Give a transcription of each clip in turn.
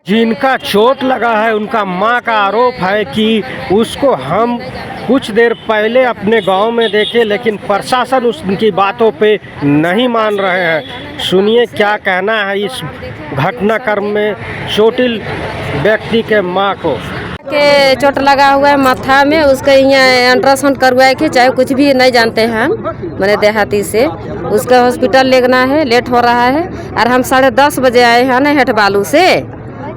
जिनका चोट लगा है उनका मां का आरोप है कि उसको हम कुछ देर पहले अपने गांव में देखे, लेकिन प्रशासन उनकी बातों पे नहीं मान रहे हैं। सुनिए क्या कहना है इस घटनाक्रम में चोटिल व्यक्ति के मां को। के चोट लगा हुआ है माथा में, उसका यहाँ अल्ट्रासाउंड करवाए के चाहे कुछ भी नहीं जानते हैं हम, मैंने देहाती से उसका हॉस्पिटल लेना है, लेट हो रहा है। और हम 10:30 बजे आए हैं ना हेठ बालू से,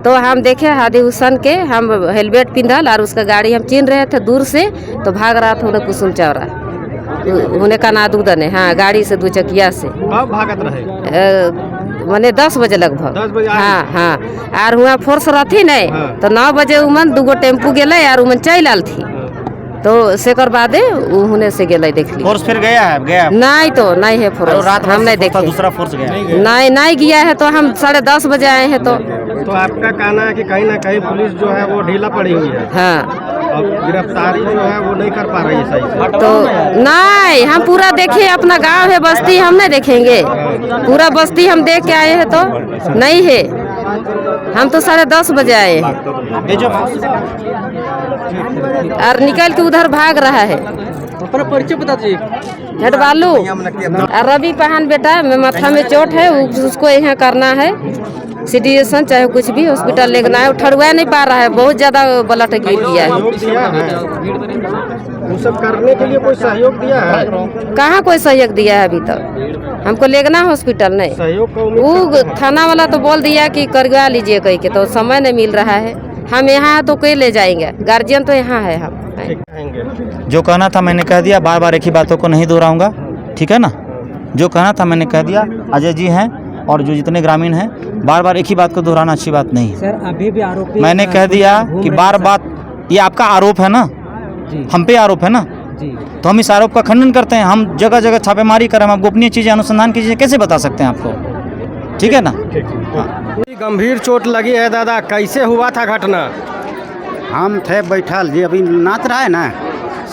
तो हम देखे हादी हुसैन के, हम हेलमेट पिंधल और उसका गाड़ी हम चिन रहे थे दूर से, तो भाग रहा था उन्हें कुसुम चौरा उन्हें का नादुदने, हाँ गाड़ी से 2 चकिया से। कब भागत रहे? मैंने 10 बजे लगभग। 10 बजे? हाँ हाँ। और हुआ फोर्स रहती नहीं। हाँ। तो 9 बजे उमन 2 टेम्पू गए और उमन चल आल थी, तो सेकर बादे उन्हें से गए देख ली। फोर्स फिर गया है? नहीं तो नहीं है फोर्स, रात हम नहीं देखे। दूसरा फोर्स गया नहीं गया है, तो हम 10:30 बजे आए हैं। तो आपका कहना है कि कहीं ना कहीं पुलिस जो है वो ढीला पड़ी हुई है। हाँ, और गिरफ्तारी जो है वो नहीं कर पा रही है सही से। तो नहीं, हम पूरा देखे, अपना गांव है बस्ती, हम नहीं देखेंगे? पूरा बस्ती हम देख के आए हैं, तो नहीं है। हम तो 10:30 बजे आए हैं और निकल के उधर भाग रहा है। अपना परिचय बता दीजिए। हेड बालू और रवि पहान बेटा में माथा में चोट है, उसको यहाँ करना है सीडीएसन चाहे कुछ भी हॉस्पिटल लेना है। ठड़ुआ नहीं पा रहा है, बहुत ज्यादा ब्लड गिर गया है। वो सब करने के लिए कोई सहयोग दिया है? कहाँ कोई सहयोग दिया है अभी तक? हमको लेना हॉस्पिटल नहीं सहयोग वो थाना वाला तो बोल दिया कि करवा लीजिए कहीं के, तो समय नहीं मिल रहा है। हम यहाँ तो कोई ले जाएंगे, गार्जियन तो यहाँ है। हम जो कहना था मैंने कह दिया, बार बार एक ही बातों को नहीं दोहराऊंगा, ठीक है ना? जो कहना था मैंने कह दिया। अजय जी हैं और जो जितने ग्रामीण हैं, बार बार एक ही बात को दोहराना अच्छी बात नहीं है। सर अभी भी आरोपी मैंने कह दिया कि बार बात, ये आपका आरोप है ना, हम पे आरोप है ना, तो हम इस आरोप का खंडन करते हैं। हम जगह जगह छापेमारी करें, हम गोपनीय चीजें अनुसंधान की चीजें कैसे बता सकते हैं आपको, ठीक है ना? गंभीर चोट लगी है दादा, कैसे हुआ था घटना? हम थे बैठल, जी अभी नाच रहा है ना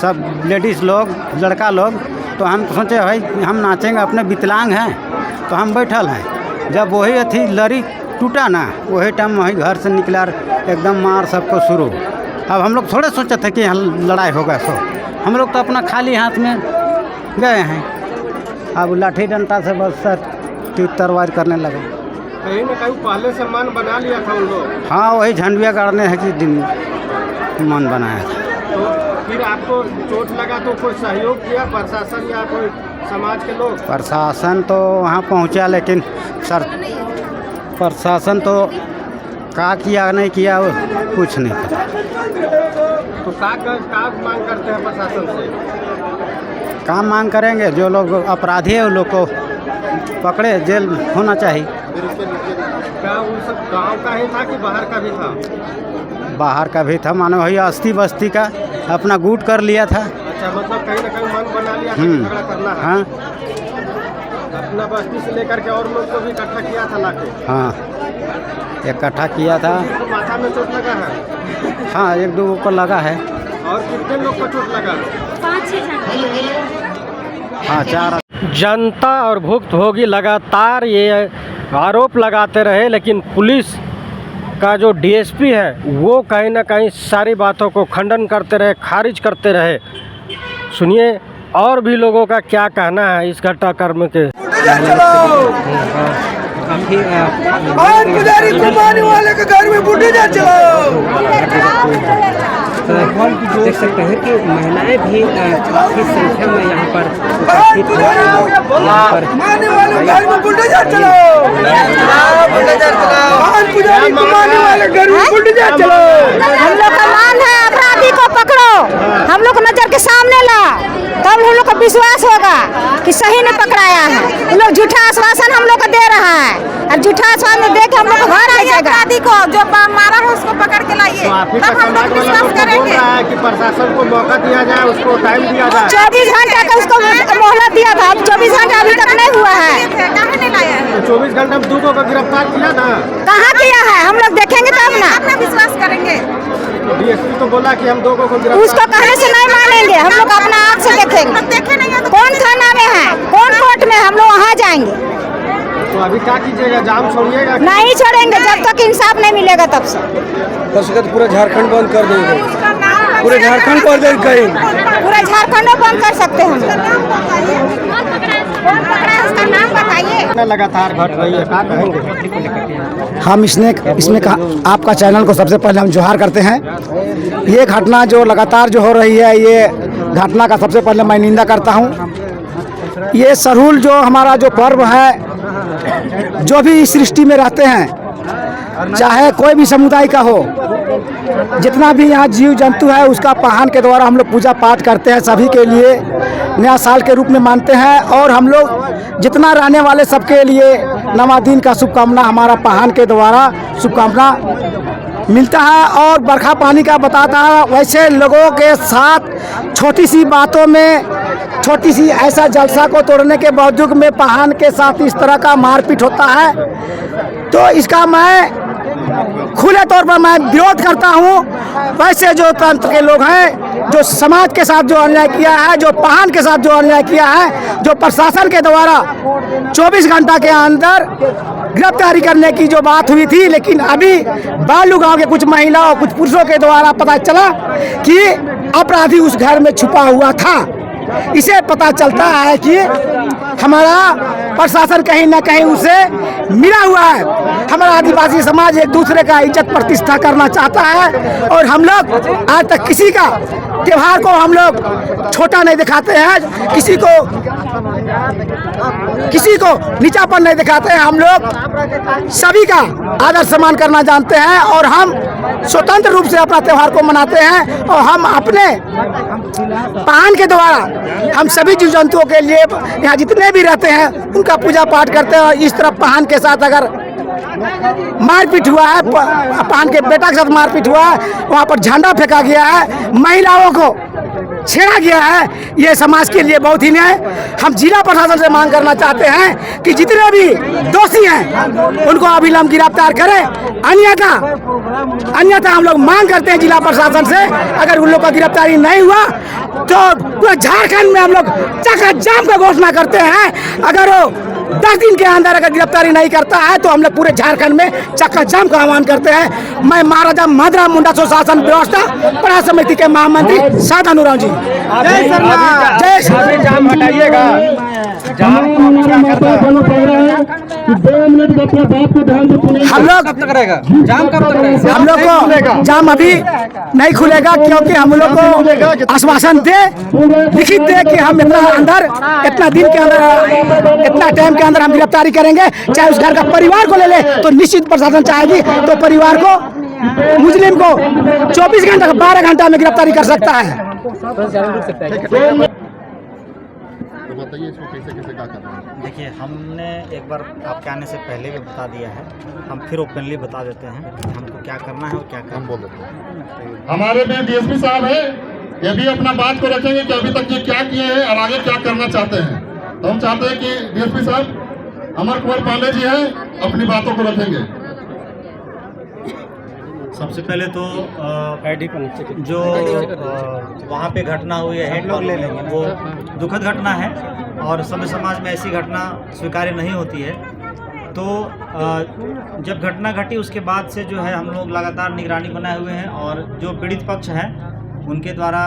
सब लेडीज़ लोग, लड़का लोग, तो हम सोचे भाई हम नाचेंगे, अपने विकलांग हैं, तो हम बैठल हैं। जब वही अथी लड़ी टूटा ना, वही टाइम वही घर से निकला एकदम मार सबको शुरू। अब हम लोग थोड़े सोचे थे कि यहाँ लड़ाई होगा, सो हम लोग तो अपना खाली हाथ में गए हैं। अब लाठी डंडा से बस सर तीर-तलवार करने लगे। कहीं ना कहीं पहले से मन बना लिया था उन लोग? हाँ, वही झंडुआ गाड़ने है कि दिन मन बनाया था। तो फिर आपको चोट लगा तो कोई सहयोग किया प्रशासन या कोई समाज के लोग? प्रशासन तो वहाँ पहुँचा, लेकिन सर प्रशासन तो क्या किया नहीं किया वो कुछ नहीं पता। तो क्या मांग करते हैं प्रशासन से? काम मांग करेंगे, जो लोग अपराधी है उन लोग को पकड़े, जेल होना चाहिए। क्या वो सब गांव का ही था कि बाहर का भी था? बाहर का भी था, मानो वही अस्ती बस्ती का अपना गुट कर लिया था। अच्छा, मतलब कहीं ना कहीं मन बना लिया था कि झगड़ा करना है। हाँ, अपना बस्ती से लेकर के और लोग को भी इकट्ठा किया था लाके? हाँ, इकट्ठा किया था। तो माथा में चोट लगा है? हाँ, 1-2 को लगा है। और कितने लोग को चोट लगा? 5-6 हाँ, 4। जनता और भुक्तभोगी लगातार ये आरोप लगाते रहे, लेकिन पुलिस का जो डीएसपी है वो कहीं ना कहीं सारी बातों को खंडन करते रहे, खारिज करते रहे। सुनिए और भी लोगों का क्या कहना है इस घटनाक्रम के। पुजारी घुमाने वाले के घर में बुढ़ी जा चलो। देख सकते हैं कि महिलाएं भी काफी संख्या में यहाँ पर घुमाने वाले घर में बुढ़ी जा चलो। पुजारी घुमाने वाले घर में बुढ़ी जा चलो। हम लोग का मान है, अपराधी को पकड़ो, हम लोग नजर के सामने ला, तब हम लोग को विश्वास होगा कि सही ने पकड़ाया है। हम लोग झूठा आश्वासन हम लोग को दे रहा है, और झूठा आश्वासन दे के हम लोग घर आ जाएगा। अपराधी को जो मारा है उसको पकड़ के लाइए, तब हम लोग विश्वास करेंगे कि प्रशासन को मौका दिया जाए, उसको टाइम दिया जाए। 24 घंटा का उसको मोहलत दिया था, 24 घंटा अभी तक नहीं हुआ है। नहीं लाया है। 24 घंटे में 2 को गिरफ्तार किया था। कहाँ किया है? हम लोग देखेंगे तब ना, अपना विश्वास करेंगे। डीएसपी तो बोला कि हम 2 को गिरफ्तार। उसको कहने से नहीं मानेंगे, हम लोग अपना आँख से देखेंगे। देखे नहीं है तो कौन थाना में है, कौन कोर्ट में, हम लोग वहाँ जाएंगे। तो अभी क्या कीजिएगा, जाम छोड़िएगा? नहीं छोड़ेंगे जब तक इंसाफ नहीं मिलेगा तब से। पूरा झारखंड बंद कर देंगे, पूरे झारखंड को बंद करेंगे, पूरा झारखंड बंद कर सकते हैं कौन पकड़ा है उसका नाम बताइए। लगातार घट रही है, क्या कहेंगे? हम इसमें आपका चैनल को सबसे पहले हम जोहार करते हैं। ये घटना जो लगातार जो हो रही है, ये घटना का सबसे पहले मैं निंदा करता हूँ। ये सरहुल जो हमारा जो पर्व है, जो भी इस सृष्टि में रहते हैं, चाहे कोई भी समुदाय का हो, जितना भी यहाँ जीव जंतु है उसका पाहन के द्वारा हम लोग पूजा पाठ करते हैं, सभी के लिए नया साल के रूप में मानते हैं। और हम लोग जितना रहने वाले सबके लिए नवा दिन का शुभकामना हमारा पाहन के द्वारा शुभकामना मिलता है। और बरखा पानी का बताता है, वैसे लोगों के साथ छोटी सी बातों में, छोटी सी ऐसा जलसा को तोड़ने के बावजूद में पाहन के साथ इस तरह का मारपीट होता है, तो इसका मैं खुले तौर पर मैं विरोध करता हूँ। वैसे जो तंत्र के लोग हैं, जो समाज के साथ जो अन्याय किया है, जो पाहन के साथ जो अन्याय किया है, जो प्रशासन के द्वारा 24 घंटा के अंदर गिरफ्तारी करने की जो बात हुई थी, लेकिन अभी बालू गांव के कुछ महिलाओं, कुछ पुरुषों के द्वारा पता चला कि अपराधी उस घर में छुपा हुआ था। इसे पता चलता है कि हमारा प्रशासन कहीं ना कहीं उसे मिला हुआ है। हमारा आदिवासी समाज एक दूसरे का इज्जत प्रतिष्ठा करना चाहता है, और हम लोग आज तक किसी का त्योहार को हम लोग छोटा नहीं दिखाते हैं, किसी को नीचापन नहीं दिखाते हैं। हम लोग सभी का आदर सम्मान करना जानते हैं, और हम स्वतंत्र रूप से अपना त्योहार को मनाते हैं। और हम अपने पाहन के द्वारा हम सभी जीव जंतुओं के लिए यहाँ जितने भी रहते हैं उनका पूजा पाठ करते हैं। और इस तरह पाहन के साथ अगर मारपीट हुआ है, पाहन के बेटा के साथ मारपीट हुआ है, वहाँ पर झंडा फेंका गया है, महिलाओं को छेड़ा गया है, ये समाज के लिए बहुत ही न्याय। हम जिला प्रशासन से मांग करना चाहते हैं कि जितने भी दोषी हैं उनको अविलंब गिरफ्तार करें, अन्यथा हम लोग मांग करते हैं जिला प्रशासन से, अगर उन लोग का गिरफ्तारी नहीं हुआ तो पूरे झारखंड में हम लोग चक्का जाम का घोषणा करते हैं। अगर वो 10 दिन के अंदर अगर गिरफ्तारी नहीं करता है तो हम लोग पूरे झारखंड में चक्का जाम का आह्वान करते हैं। मैं महाराजा माधवराव मुंडा सुशासन व्यवस्था प्रयास समिति के महामंत्री साध अनुराव जी। जय श्री जाम हटाइएगा, जाम को क्या करता है? हम लोग जाम कब तक रहेगा? हम लोग को जाम अभी नहीं खुलेगा, क्योंकि हम लोग को आश्वासन दे, लिखित दे कि हम इतना दिन के अंदर, इतना टाइम के अंदर हम गिरफ्तारी करेंगे। चाहे उस घर का परिवार को ले ले तो निश्चित प्रशासन चाहेगी तो परिवार को, मुस्लिम को 24 घंटा 12 घंटा में गिरफ्तारी कर सकता है। बताइए इसको कैसे कैसे क्या करना है? देखिए, हमने एक बार आपके आने से पहले भी बता दिया है, हम फिर ओपनली बता देते हैं कि हमको क्या करना है और क्या हम करना बोल देते हैं। हमारे में डीएसपी साहब है, ये भी अपना बात को रखेंगे कि अभी तक ये क्या किए हैं और आगे क्या करना चाहते हैं। तो हम चाहते हैं कि डीएसपी साहब अमर कुमार पांडे जी हैं, अपनी बातों को रखेंगे। सबसे पहले तो जो वहाँ पे घटना हुई है, हेडलॉक ले लेंगे, वो दुखद घटना है और सभ्य समाज में ऐसी घटना स्वीकार्य नहीं होती है। तो जब घटना घटी उसके बाद से जो है हम लोग लगातार निगरानी बनाए हुए हैं, और जो पीड़ित पक्ष हैं उनके द्वारा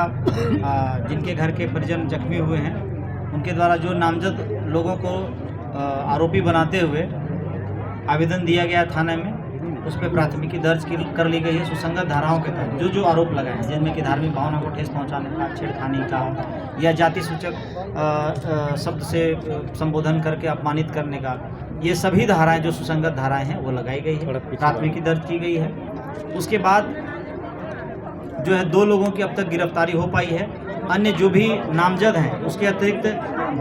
जिनके घर के परिजन जख्मी हुए हैं उनके द्वारा जो नामजद लोगों को आरोपी बनाते हुए आवेदन दिया गया थाने में, उस पर प्राथमिकी दर्ज कर ली गई है सुसंगत धाराओं के तहत। जो आरोप लगाए हैं जिनमें कि धार्मिक भावना को ठेस पहुंचाने का, छेड़खानी का या जाति सूचक शब्द से संबोधन करके अपमानित करने का, ये सभी धाराएं जो सुसंगत धाराएं हैं वो लगाई गई है, प्राथमिकी दर्ज की गई है। उसके बाद जो है 2 लोगों की अब तक गिरफ्तारी हो पाई है। अन्य जो भी नामजद हैं उसके अतिरिक्त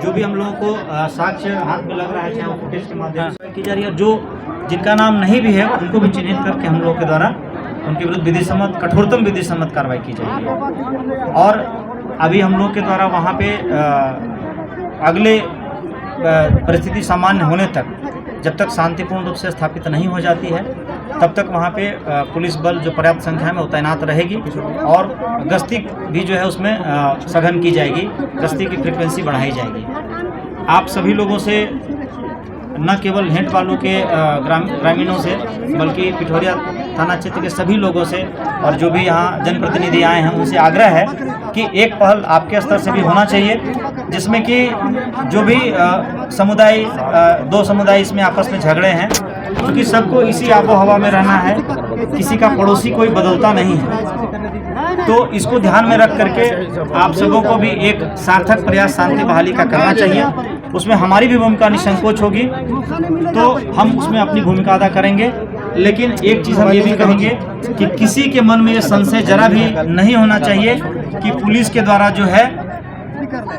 जो भी हम लोगों को साक्ष्य हाथ में लग रहा है, चाहे वो फुटेज के माध्यम से की जा रही है, जो जिनका नाम नहीं भी है उनको भी चिन्हित करके हम लोगों के द्वारा उनके विरुद्ध विधि सम्मत, कठोरतम विधि सम्मत कार्रवाई की जाएगी। और अभी हम लोग के द्वारा वहाँ पे अगले परिस्थिति सामान्य होने तक, जब तक शांतिपूर्ण रूप से स्थापित नहीं हो जाती है, तब तक वहाँ पे पुलिस बल जो पर्याप्त संख्या में वो तैनात रहेगी, और गश्ती भी जो है उसमें सघन की जाएगी, गश्ती की फ्रिक्वेंसी बढ़ाई जाएगी। आप सभी लोगों से न केवल हेंट बालू के ग्रामीणों से बल्कि पिठौरिया थाना क्षेत्र के सभी लोगों से और जो भी यहाँ जनप्रतिनिधि आए हैं उनसे आग्रह है कि एक पहल आपके स्तर से भी होना चाहिए, जिसमें कि जो भी समुदाय दो समुदाय इसमें आपस में झगड़े हैं, क्योंकि सबको इसी आबो हवा में रहना है, किसी का पड़ोसी कोई बदलता नहीं है। तो इसको ध्यान में रख करके आप सबों को भी एक सार्थक प्रयास शांति बहाली का करना चाहिए। उसमें हमारी भी भूमिका निसंकोच होगी, तो हम उसमें अपनी भूमिका अदा करेंगे। लेकिन एक चीज़ हम ये भी कहेंगे कि किसी के मन में ये संशय जरा भी नहीं होना चाहिए कि पुलिस के द्वारा जो है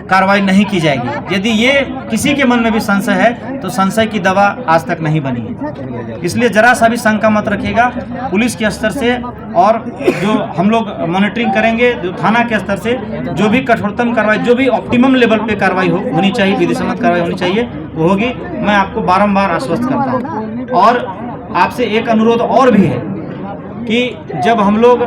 कार्रवाई नहीं की जाएगी। यदि ये किसी के मन में भी संशय है तो संशय की दवा आज तक नहीं बनी है, इसलिए जरा सा भी शंका मत रखिएगा। पुलिस के स्तर से और जो हम लोग मॉनिटरिंग करेंगे, जो थाना के स्तर से जो भी कठोरतम कार्रवाई, जो भी ऑप्टिमम लेवल पे कार्रवाई होनी चाहिए, विधि सम्मत कार्रवाई होनी चाहिए, वो होगी। मैं आपको बारंबार आश्वस्त करता हूँ। और आपसे एक अनुरोध और भी है कि जब हम लोग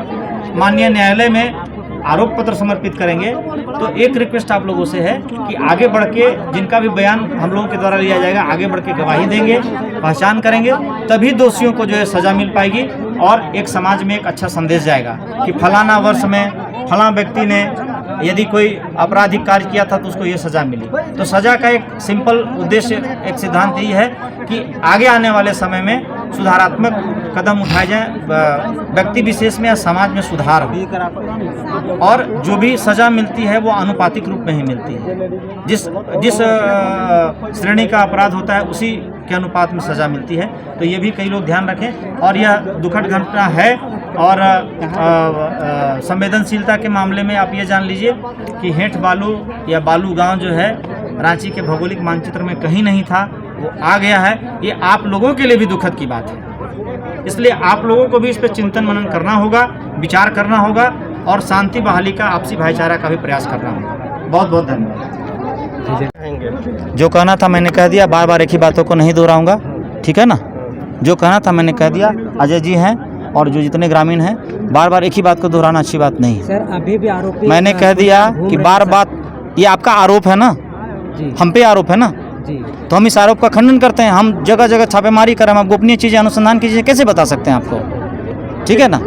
माननीय न्यायालय में आरोप पत्र समर्पित करेंगे तो एक रिक्वेस्ट आप लोगों से है कि आगे बढ़ के जिनका भी बयान हम लोगों के द्वारा लिया जाएगा, आगे बढ़ के गवाही देंगे, पहचान करेंगे, तभी दोषियों को जो है सज़ा मिल पाएगी और एक समाज में एक अच्छा संदेश जाएगा कि फलाना वर्ष में फलां व्यक्ति ने यदि कोई आपराधिक कार्य किया था तो उसको ये सज़ा मिली। तो सज़ा का एक सिंपल उद्देश्य, एक सिद्धांत यही है कि आगे आने वाले समय में सुधारात्मक कदम उठाए जाएं, व्यक्ति विशेष में या समाज में सुधार हो, और जो भी सज़ा मिलती है वो आनुपातिक रूप में ही मिलती है। जिस श्रेणी का अपराध होता है उसी के अनुपात में सज़ा मिलती है। तो ये भी कई लोग ध्यान रखें। और यह दुखद घटना है और संवेदनशीलता के मामले में आप ये जान लीजिए कि हेंठ बालू या बालू गांव जो है रांची के भौगोलिक मानचित्र में कहीं नहीं था, वो आ गया है। ये आप लोगों के लिए भी दुखद की बात है, इसलिए आप लोगों को भी इस पर चिंतन मनन करना होगा, विचार करना होगा और शांति बहाली का, आपसी भाईचारा का भी प्रयास करना होगा। बहुत बहुत धन्यवाद। जो कहना था मैंने कह दिया, बार बार एक ही बातों को नहीं दोहराऊंगा, ठीक है ना। जो कहना था मैंने कह दिया। अजय जी हैं और जो जितने ग्रामीण हैं, बार बार एक ही बात को दोहराना अच्छी बात नहीं है। सर अभी भी आरोपी मैंने कह दिया कि बार बात, ये आपका आरोप है ना, हम पे आरोप है ना, तो हम इस आरोप का खंडन करते हैं। हम जगह जगह छापेमारी करें, हम गोपनीय चीज़ें अनुसंधान की चीज़ें कैसे बता सकते हैं आपको, ठीक है ना।